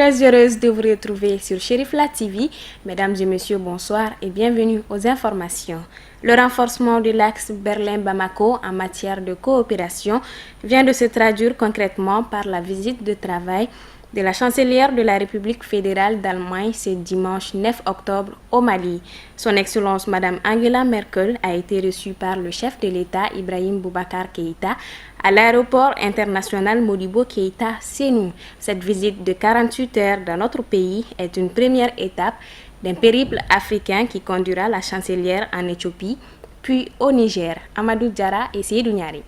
très heureuse de vous retrouver sur Chérifla TV. Mesdames et messieurs, bonsoir et bienvenue aux informations. Le renforcement de l'axe Berlin-Bamako en matière de coopération vient de se traduire concrètement par la visite de travail de la chancelière de la République fédérale d'Allemagne ce dimanche 9 octobre au Mali. Son Excellence Madame Angela Merkel a été reçue par le chef de l'État Ibrahim Boubacar Keïta à l'aéroport international Modibo Keïta Sénou. Cette visite de 48 heures dans notre pays est une première étape d'un périple africain qui conduira la chancelière en Éthiopie, puis au Niger. Amadou Diarra et Seydou Niari.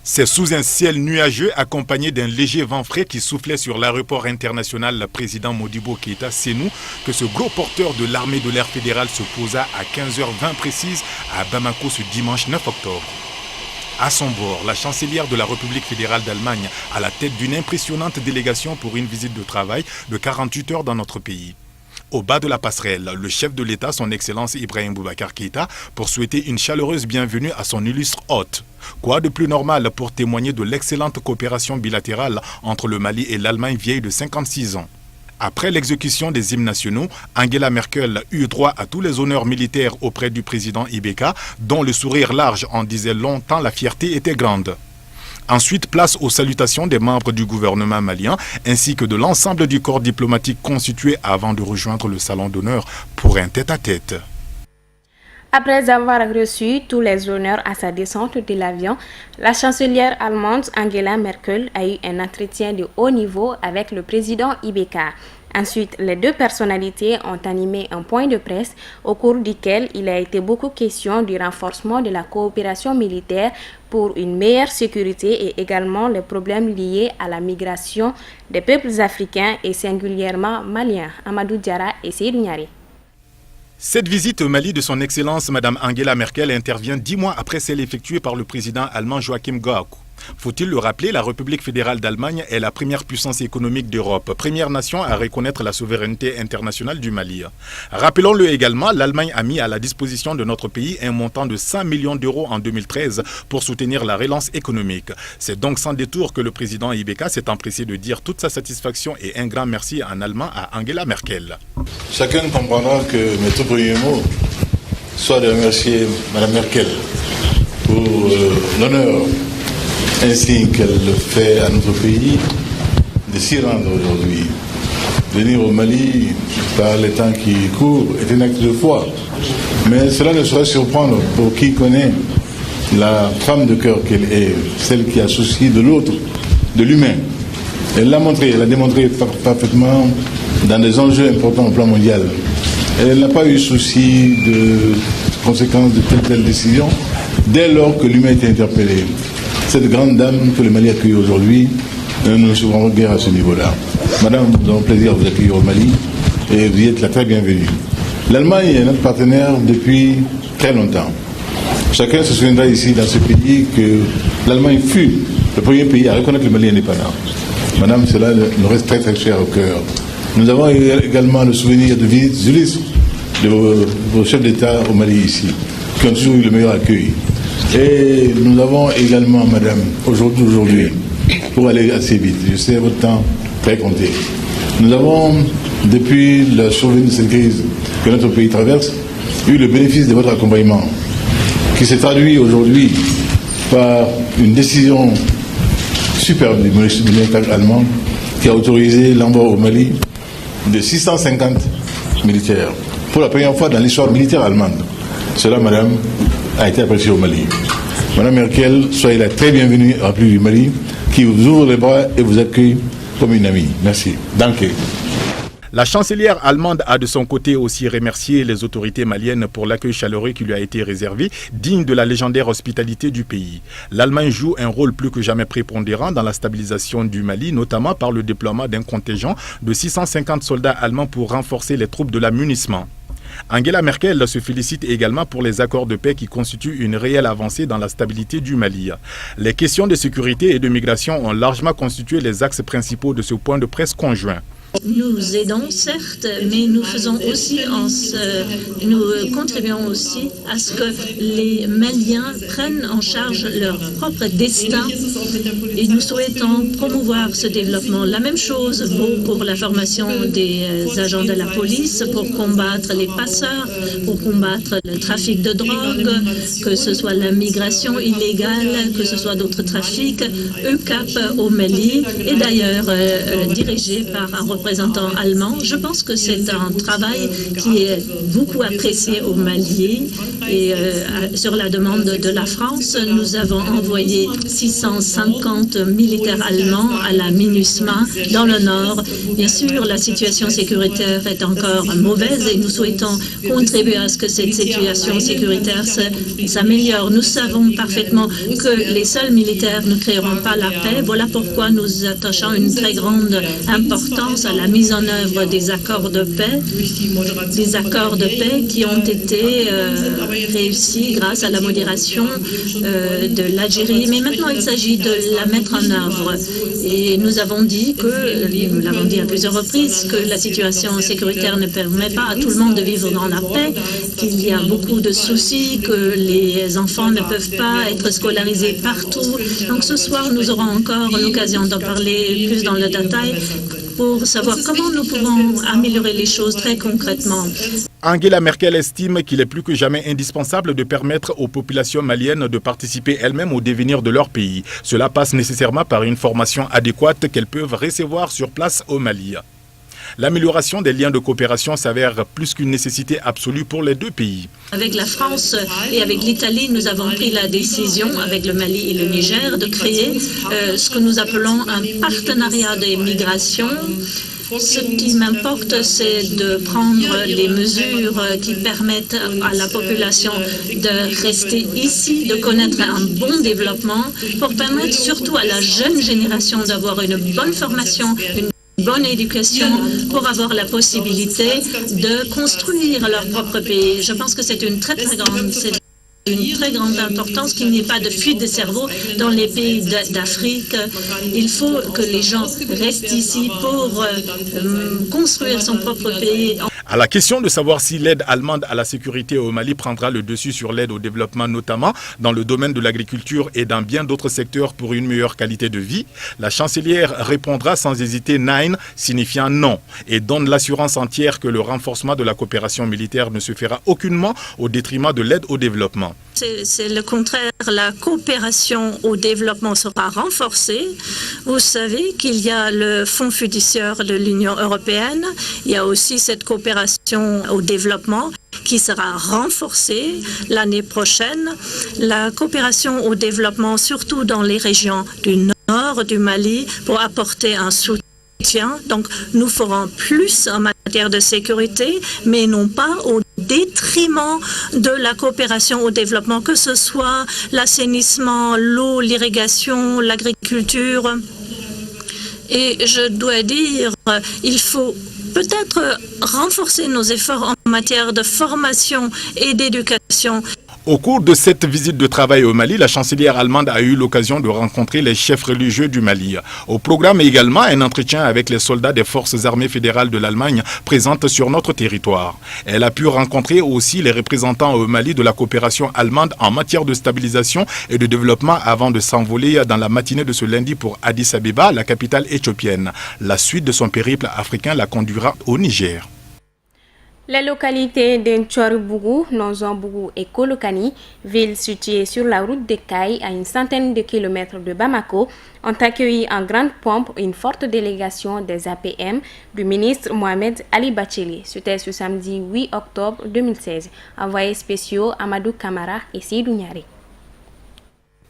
C'est sous un ciel nuageux accompagné d'un léger vent frais qui soufflait sur l'aéroport international le président Modibo Keïta Sénou que ce gros porteur de l'armée de l'air fédérale se posa à 15h20 précise à Bamako ce dimanche 9 octobre. À son bord, la chancelière de la République fédérale d'Allemagne à la tête d'une impressionnante délégation pour une visite de travail de 48 heures dans notre pays. Au bas de la passerelle, le chef de l'État, son Excellence Ibrahim Boubacar Keïta, pour souhaiter une chaleureuse bienvenue à son illustre hôte. Quoi de plus normal pour témoigner de l'excellente coopération bilatérale entre le Mali et l'Allemagne vieille de 56 ans. Après l'exécution des hymnes nationaux, Angela Merkel eut droit à tous les honneurs militaires auprès du président Ibeka, dont le sourire large en disait longtemps la fierté était grande. Ensuite, place aux salutations des membres du gouvernement malien ainsi que de l'ensemble du corps diplomatique constitué avant de rejoindre le salon d'honneur pour un tête-à-tête. Après avoir reçu tous les honneurs à sa descente de l'avion, la chancelière allemande Angela Merkel a eu un entretien de haut niveau avec le président Ibeka. Ensuite, les deux personnalités ont animé un point de presse au cours duquel il a été beaucoup question du renforcement de la coopération militaire pour une meilleure sécurité et également les problèmes liés à la migration des peuples africains et singulièrement maliens. Amadou Diarra et Seydou Niari. Cette visite au Mali de son Excellence Mme Angela Merkel intervient 10 mois après celle effectuée par le président allemand Joachim Gauck. Faut-il le rappeler, la République fédérale d'Allemagne est la première puissance économique d'Europe, première nation à reconnaître la souveraineté internationale du Mali. Rappelons-le également, l'Allemagne a mis à la disposition de notre pays un montant de 100 millions d'euros en 2013 pour soutenir la relance économique. C'est donc sans détour que le président Ibeka s'est empressé de dire toute sa satisfaction et un grand merci en allemand à Angela Merkel. Chacun comprendra que mes tout premiers mots soient de remercier Mme Merkel pour l'honneur ainsi qu'elle le fait à notre pays, de s'y rendre aujourd'hui. Venir au Mali par les temps qui courent est un acte de foi. Mais cela ne saurait surprendre pour qui connaît la femme de cœur qu'elle est, celle qui a souci de l'autre, de l'humain. Elle l'a montré, elle a démontré parfaitement dans des enjeux importants au plan mondial. Elle n'a pas eu souci de conséquences de telle décision dès lors que l'humain était interpellé. Cette grande dame que le Mali accueille aujourd'hui, nous ne souffrons guère à ce niveau-là. Madame, nous avons plaisir à vous accueillir au Mali et vous y êtes la très bienvenue. L'Allemagne est notre partenaire depuis très longtemps. Chacun se souviendra ici dans ce pays que l'Allemagne fut le premier pays à reconnaître le Mali indépendant. Madame, cela nous reste très très cher au cœur. Nous avons également le souvenir de visites illustres de vos chefs d'État au Mali ici, qui ont toujours eu le meilleur accueil. Et nous avons également, madame, aujourd'hui, pour aller assez vite, je sais votre temps très compté, nous avons, depuis la survenue de cette crise que notre pays traverse, eu le bénéfice de votre accompagnement, qui s'est traduit aujourd'hui par une décision superbe du militaire allemand qui a autorisé l'envoi au Mali de 650 militaires, pour la première fois dans l'histoire militaire allemande. Cela, madame, a été apprécié au Mali. Madame Merkel, soyez la très bienvenue à la République du Mali, qui vous ouvre les bras et vous accueille comme une amie. Merci. Danke. La chancelière allemande a de son côté aussi remercié les autorités maliennes pour l'accueil chaleureux qui lui a été réservé, digne de la légendaire hospitalité du pays. L'Allemagne joue un rôle plus que jamais prépondérant dans la stabilisation du Mali, notamment par le déploiement d'un contingent de 650 soldats allemands pour renforcer les troupes de la MUNISMA. Angela Merkel se félicite également pour les accords de paix qui constituent une réelle avancée dans la stabilité du Mali. Les questions de sécurité et de migration ont largement constitué les axes principaux de ce point de presse conjoint. Nous aidons certes, mais nous faisons aussi nous contribuons aussi à ce que les Maliens prennent en charge leur propre destin et nous souhaitons promouvoir ce développement. La même chose vaut pour la formation des agents de la police pour combattre les passeurs, pour combattre le trafic de drogue, que ce soit la migration illégale, que ce soit d'autres trafics. EUCAP au Mali est d'ailleurs dirigé par un représentant allemand. Je pense que c'est un travail qui est beaucoup apprécié au Mali et sur la demande de la France, nous avons envoyé 650 militaires allemands à la MINUSMA dans le nord. Bien sûr, la situation sécuritaire est encore mauvaise et nous souhaitons contribuer à ce que cette situation sécuritaire s'améliore. Nous savons parfaitement que les seuls militaires ne créeront pas la paix. Voilà pourquoi nous attachons une très grande importance à la mise en œuvre des accords de paix, qui ont été réussis grâce à la modération de l'Algérie. Mais maintenant, il s'agit de la mettre en œuvre. Et nous l'avons dit à plusieurs reprises, que la situation sécuritaire ne permet pas à tout le monde de vivre dans la paix, qu'il y a beaucoup de soucis, que les enfants ne peuvent pas être scolarisés partout. Donc ce soir, nous aurons encore l'occasion d'en parler plus dans le détail pour savoir comment nous pouvons améliorer les choses très concrètement. Angela Merkel estime qu'il est plus que jamais indispensable de permettre aux populations maliennes de participer elles-mêmes au devenir de leur pays. Cela passe nécessairement par une formation adéquate qu'elles peuvent recevoir sur place au Mali. L'amélioration des liens de coopération s'avère plus qu'une nécessité absolue pour les deux pays. Avec la France et avec l'Italie, nous avons pris la décision, avec le Mali et le Niger, de créer ce que nous appelons un partenariat des migrations. Ce qui m'importe, c'est de prendre les mesures qui permettent à la population de rester ici, de connaître un bon développement, pour permettre surtout à la jeune génération d'avoir une bonne formation, une bonne éducation, pour avoir la possibilité de construire leur propre pays. Je pense que c'est une très grande importance qu'il n'y ait pas de fuite de cerveau dans les pays d'Afrique. Il faut que les gens restent ici pour construire son propre pays. À la question de savoir si l'aide allemande à la sécurité au Mali prendra le dessus sur l'aide au développement, notamment dans le domaine de l'agriculture et dans bien d'autres secteurs pour une meilleure qualité de vie, la chancelière répondra sans hésiter Nein, signifiant non, et donne l'assurance entière que le renforcement de la coopération militaire ne se fera aucunement au détriment de l'aide au développement. C'est le contraire, la coopération au développement sera renforcée. Vous savez qu'il y a le Fonds fiduciaire de l'Union européenne, il y a aussi cette coopération au développement qui sera renforcée l'année prochaine. La coopération au développement, surtout dans les régions du nord du Mali, pour apporter un soutien. Donc, nous ferons plus en matière de sécurité, mais non pas au détriment de la coopération au développement, que ce soit l'assainissement, l'eau, l'irrigation, l'agriculture. Et je dois dire, il faut peut-être renforcer nos efforts en matière de formation et d'éducation. Au cours de cette visite de travail au Mali, la chancelière allemande a eu l'occasion de rencontrer les chefs religieux du Mali. Au programme également un entretien avec les soldats des forces armées fédérales de l'Allemagne présentes sur notre territoire. Elle a pu rencontrer aussi les représentants au Mali de la coopération allemande en matière de stabilisation et de développement avant de s'envoler dans la matinée de ce lundi pour Addis Abeba, la capitale éthiopienne. La suite de son périple africain la conduira au Niger. Les localités d'Ntchorbougou, Nonzonbougou et Kolokani, villes situées sur la route des Cailles à une centaine de kilomètres de Bamako, ont accueilli en grande pompe une forte délégation des APM du ministre Mohamed Ali Bacheli. C'était ce samedi 8 octobre 2016. Envoyés spéciaux Amadou Kamara et Seydou Niari.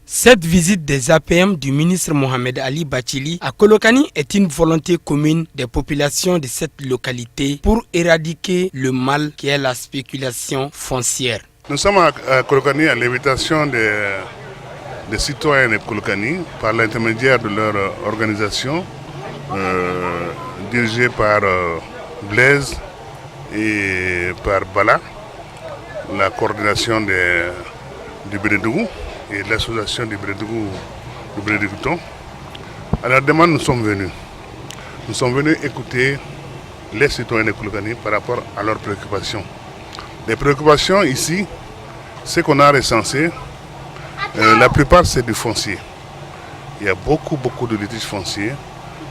Cette visite des APM du ministre Mohamed Ali Bacheli à Kolokani est une volonté commune des populations de cette localité pour éradiquer le mal qui est la spéculation foncière. Nous sommes à Kolokani à l'invitation des citoyens de Kolokani par l'intermédiaire de leur organisation dirigée par Blaise et par Bala, la coordination du Bénédougou et l'association du Bénédougouton. À leur demande, nous sommes venus. Nous sommes venus écouter les citoyens de Kolokani par rapport à leurs préoccupations. Les préoccupations ici, ce qu'on a recensé, la plupart c'est du foncier. Il y a beaucoup de litiges fonciers.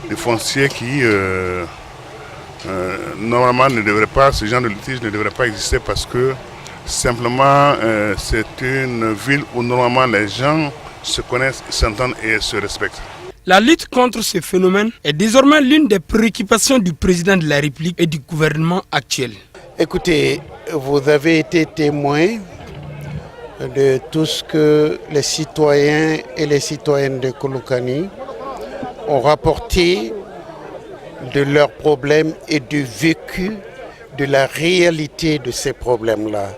Des fonciers qui normalement ne devraient pas, ce genre de litige ne devrait pas exister parce que simplement c'est une ville où normalement les gens se connaissent, s'entendent et se respectent. La lutte contre ce phénomène est désormais l'une des préoccupations du président de la République et du gouvernement actuel. Écoutez, vous avez été témoin de tout ce que les citoyens et les citoyennes de Kolokani ont rapporté de leurs problèmes et du vécu de la réalité de ces problèmes-là,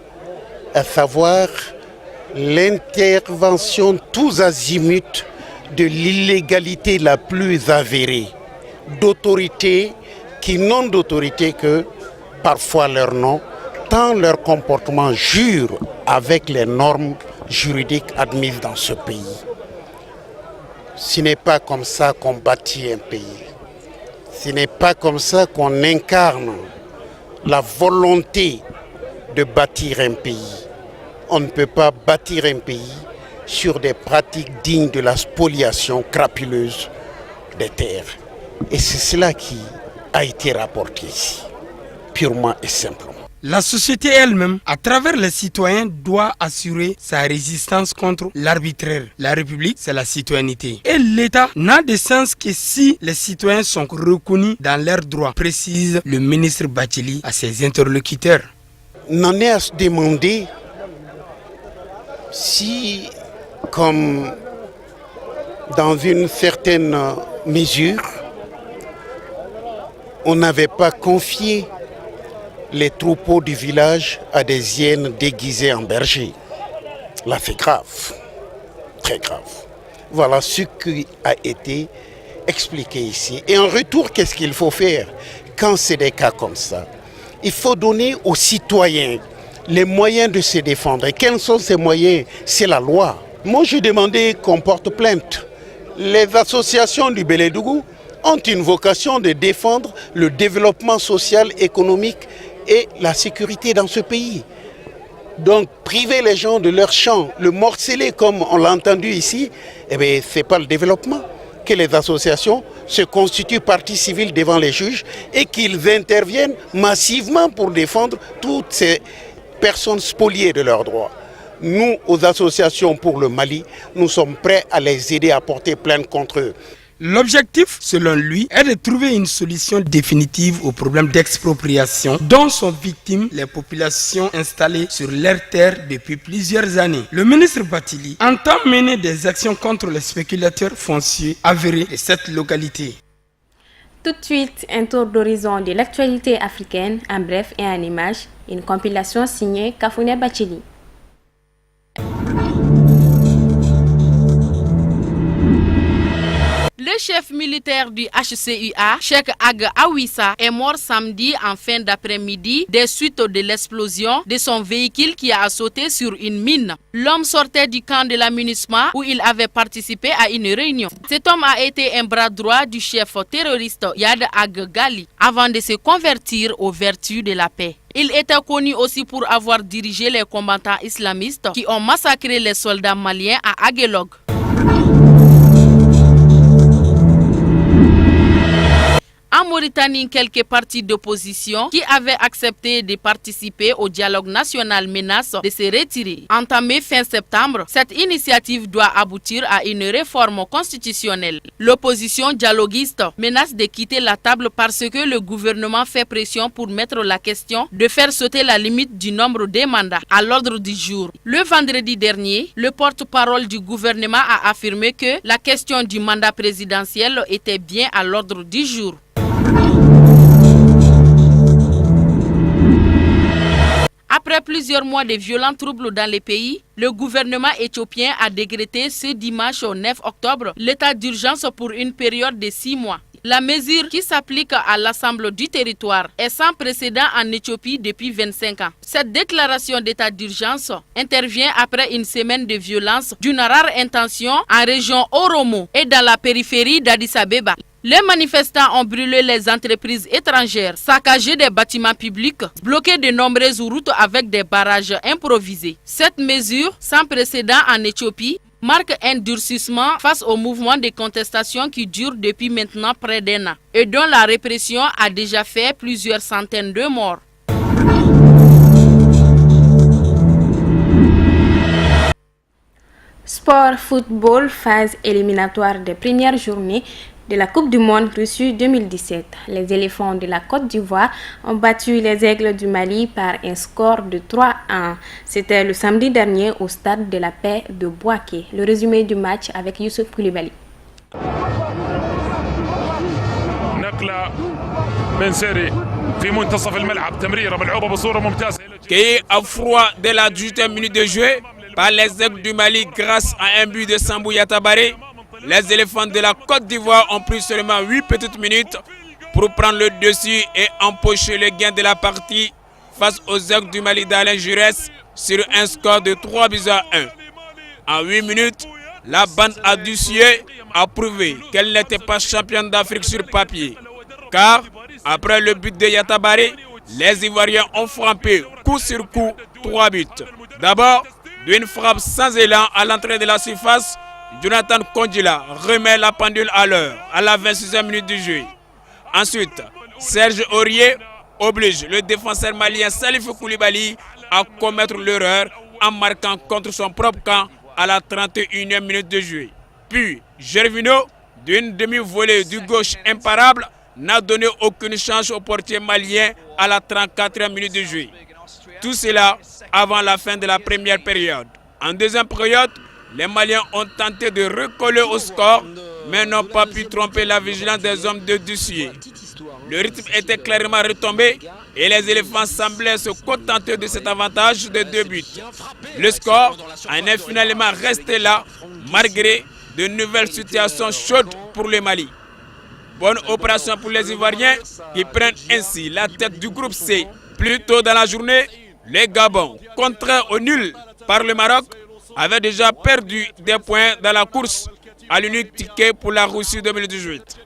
à savoir l'intervention tous azimuts de l'illégalité la plus avérée, d'autorités qui n'ont d'autorité que parfois leur nom, tant leur comportement jure avec les normes juridiques admises dans ce pays. Ce n'est pas comme ça qu'on bâtit un pays. Ce n'est pas comme ça qu'on incarne la volonté de bâtir un pays. On ne peut pas bâtir un pays sur des pratiques dignes de la spoliation crapuleuse des terres. Et c'est cela qui a été rapporté ici, purement et simplement. La société elle-même, à travers les citoyens, doit assurer sa résistance contre l'arbitraire. La République, c'est la citoyenneté. Et l'État n'a de sens que si les citoyens sont reconnus dans leurs droits, précise le ministre Bathily à ses interlocuteurs. N'en est à se demander si, comme dans une certaine mesure, on n'avait pas confié les troupeaux du village à des hyènes déguisées en bergers. Là, c'est grave, très grave. Voilà ce qui a été expliqué ici. Et en retour, qu'est-ce qu'il faut faire quand c'est des cas comme ça? Il faut donner aux citoyens les moyens de se défendre. Et quels sont ces moyens? C'est la loi. Moi, je demandais qu'on porte plainte. Les associations du Bélédougou ont une vocation de défendre le développement social, économique et la sécurité dans ce pays. Donc, priver les gens de leur champ, le morceler comme on l'a entendu ici, eh bien, ce n'est pas le développement. Que les associations se constituent partie civile devant les juges et qu'ils interviennent massivement pour défendre toutes ces personnes spoliées de leurs droits. Nous, aux associations pour le Mali, nous sommes prêts à les aider à porter plainte contre eux. L'objectif, selon lui, est de trouver une solution définitive aux problèmes d'expropriation dont sont victimes les populations installées sur leurs terres depuis plusieurs années. Le ministre Bathily entend mener des actions contre les spéculateurs fonciers avérés de cette localité. Tout de suite, un tour d'horizon de l'actualité africaine, en bref et en images, une compilation signée Kafouné Bathily. Le chef militaire du HCUA, Cheikh Ag Awissa, est mort samedi en fin d'après-midi des suites de l'explosion de son véhicule qui a sauté sur une mine. L'homme sortait du camp de l'amunissement où il avait participé à une réunion. Cet homme a été un bras droit du chef terroriste Yad Ag Gali avant de se convertir aux vertus de la paix. Il était connu aussi pour avoir dirigé les combattants islamistes qui ont massacré les soldats maliens à Aguelog. En Mauritanie, quelques partis d'opposition qui avaient accepté de participer au dialogue national menacent de se retirer. Entamée fin septembre, cette initiative doit aboutir à une réforme constitutionnelle. L'opposition dialoguiste menace de quitter la table parce que le gouvernement fait pression pour mettre la question de faire sauter la limite du nombre de mandats à l'ordre du jour. Le vendredi dernier, le porte-parole du gouvernement a affirmé que la question du mandat présidentiel était bien à l'ordre du jour. Après plusieurs mois de violents troubles dans le pays, le gouvernement éthiopien a décrété ce dimanche au 9 octobre l'état d'urgence pour une période de 6 mois. La mesure qui s'applique à l'ensemble du territoire est sans précédent en Éthiopie depuis 25 ans. Cette déclaration d'état d'urgence intervient après une semaine de violence d'une rare intention en région Oromo et dans la périphérie d'Addis Abeba. Les manifestants ont brûlé les entreprises étrangères, saccagé des bâtiments publics, bloqué de nombreuses routes avec des barrages improvisés. Cette mesure, sans précédent en Éthiopie, marque un durcissement face au mouvement de contestation qui dure depuis maintenant près d'un an et dont la répression a déjà fait plusieurs centaines de morts. Sport football, phase éliminatoire des premières journées de la Coupe du Monde Russie 2017. Les éléphants de la Côte d'Ivoire ont battu les aigles du Mali par un score de 3-1. C'était le samedi dernier au stade de la Paix de Bouaké. Le résumé du match avec Youssouf Koulibaly. Cueilli à froid dès la 18e minute de jeu par les aigles du Mali grâce à un but de Sambou Yatabare, les éléphants de la Côte d'Ivoire ont pris seulement 8 petites minutes pour prendre le dessus et empocher le gain de la partie face aux aigles du Mali d'Alain Jurès sur un score de 3-1. En 8 minutes, la bande à Dussier a prouvé qu'elle n'était pas championne d'Afrique sur papier. Car, après le but de Yatabare, les Ivoiriens ont frappé coup sur coup 3 buts. D'abord, d'une frappe sans élan à l'entrée de la surface, Jonathan Kondila remet la pendule à l'heure à la 26e minute du jeu. Ensuite, Serge Aurier oblige le défenseur malien Salif Koulibaly à commettre l'erreur en marquant contre son propre camp à la 31e minute de jeu. Puis, Gervinho, d'une demi-volée du gauche imparable, n'a donné aucune chance au portier malien à la 34e minute de jeu. Tout cela avant la fin de la première période. En deuxième période, les Maliens ont tenté de recoller au score, mais n'ont pas pu tromper la vigilance des hommes de Dussier. Le rythme était clairement retombé et les éléphants semblaient se contenter de cet avantage de 2 buts. Le score en est finalement resté là, malgré de nouvelles situations chaudes pour le Mali. Bonne opération pour les Ivoiriens qui prennent ainsi la tête du groupe C. Plus tôt dans la journée, les Gabons, contraints au nul par le Maroc, avaient déjà perdu des points dans la course à l'unique ticket pour la Russie 2018.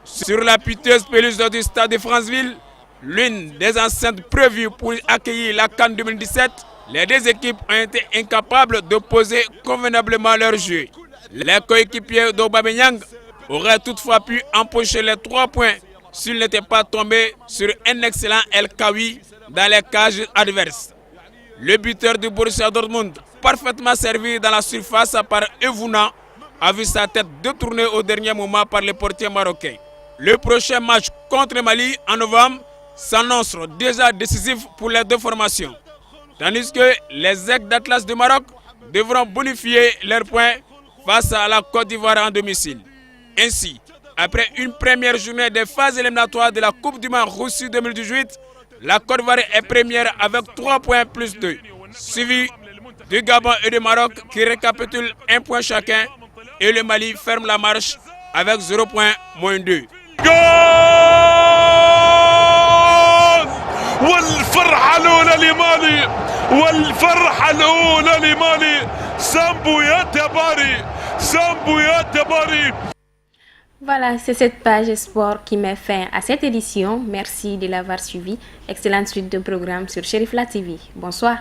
Sur la piteuse pelouse du stade de Franceville, l'une des enceintes prévues pour accueillir la CAN 2017, les deux équipes ont été incapables de poser convenablement leur jeu. Les coéquipiers d'Aubameyang auraient toutefois pu empocher les 3 points s'ils n'étaient pas tombés sur un excellent El Kawi dans les cages adverses. Le buteur du Borussia Dortmund, parfaitement servi dans la surface par Evuna, a vu sa tête détournée au dernier moment par le portier marocain. Le prochain match contre le Mali en novembre s'annonce déjà décisif pour les deux formations, tandis que les aigles d'Atlas du Maroc devront bonifier leurs points face à la Côte d'Ivoire en domicile. Ainsi, après une première journée des phases éliminatoires de la Coupe du Monde Russie 2018, la Côte d'Ivoire est première avec 3 points plus 2, suivi du Gabon et du Maroc qui récapitulent 1 point chacun, et le Mali ferme la marche avec 0 points moins 2. والفرحة الأولى لمالي والفرحة الأولى لمالي سامبو يا تباري. Voilà, c'est cette page sport qui met fin à cette édition. Merci de l'avoir suivi. Excellente suite de programmes sur Cherifla TV. Bonsoir.